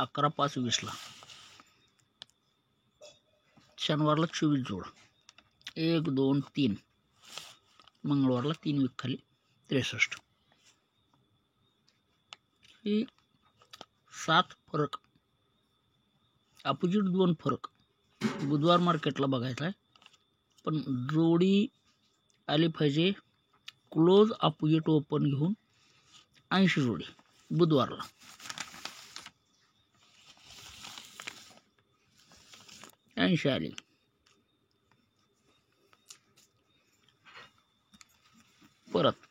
11/5/20ला, शनिवारला 24 जोड, 1 2 3, मंगळवारला 3 वीक खाली 63. ही 7 फरक, अपोजिट 2 फरक बुधवार मार्केटला बघायचा आहे. पण जोडी आली पाहिजे क्लोज अपोजिट ओपन घेऊन 80 जोडी बुधवारला. ऐंशी आली. परत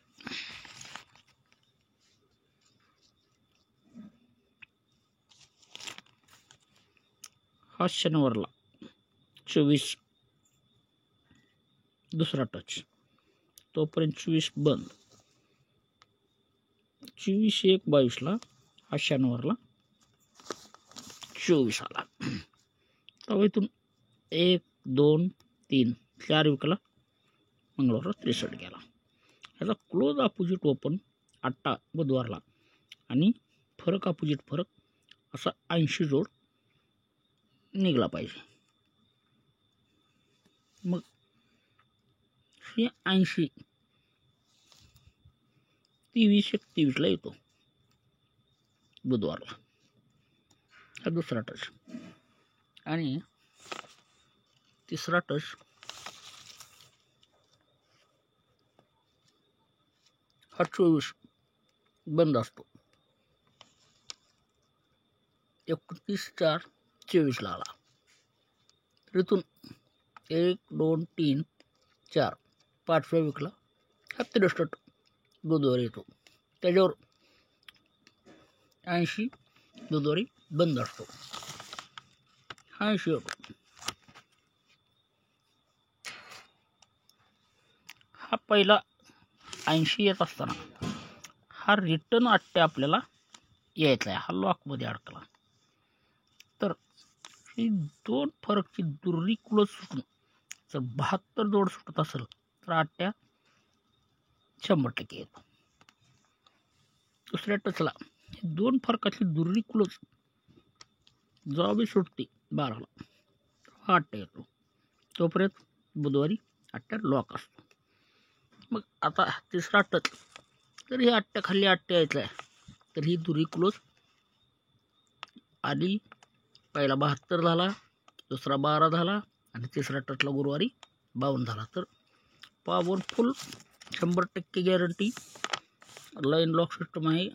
हा शनिवारला 24 दुसरा टच, तोपर्यंत 24 बंद. 24/1/22ला हा शनिवारला 24 आला. तेव्हा इथून 1 2 3 4 विकला, मंगळवारला 63 गेला. ह्याचा क्लोज अपोजिट ओपन 8 बुधवारला आणि फरक अपोजिट फरक असा 80 जोड निघला पाहिजे. मग हे 80 23/1/23ला येतो बुधवारला. हा दुसरा टच. आणि तिसरा टच हा 24 बंद असतो. 31/4/24ला आला. इथून 1 2 3 4 5व्या विकला हा 63 बुधवारी येतो. त्याच्यावर 80 बुधवारी बंद असतो. हा 80 येतो. हा पहिला 80 येत असताना हा रिटर्न 8 आपल्याला यायचा आहे. हा लॉकमध्ये अडकला. तर ही 2 फरकची दुर्री क्लोज सुटून जर 72 जोड सुटत असेल तर 8 100% येतो. दुसऱ्या टचला 2 फरकाची दुर्री क्लोज जेव्हा बी सुटते 12ला, हा 8 येतो. तोपर्यंत बुधवारी 8 लॉक असतो. मग आता तिसरा टच, तर ही 8 खाली 8 यायचं आहे. तर ही दुरी क्लोज आधी पहिला 72 झाला, दुसरा 12 झाला आणि तिसरा टचला गुरुवारी 52 झाला. तर powerful 100% guarantee line lock system आहे.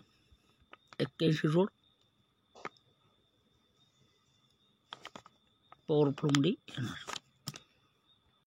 81 जोड पॉवरफुलमध्ये येणार.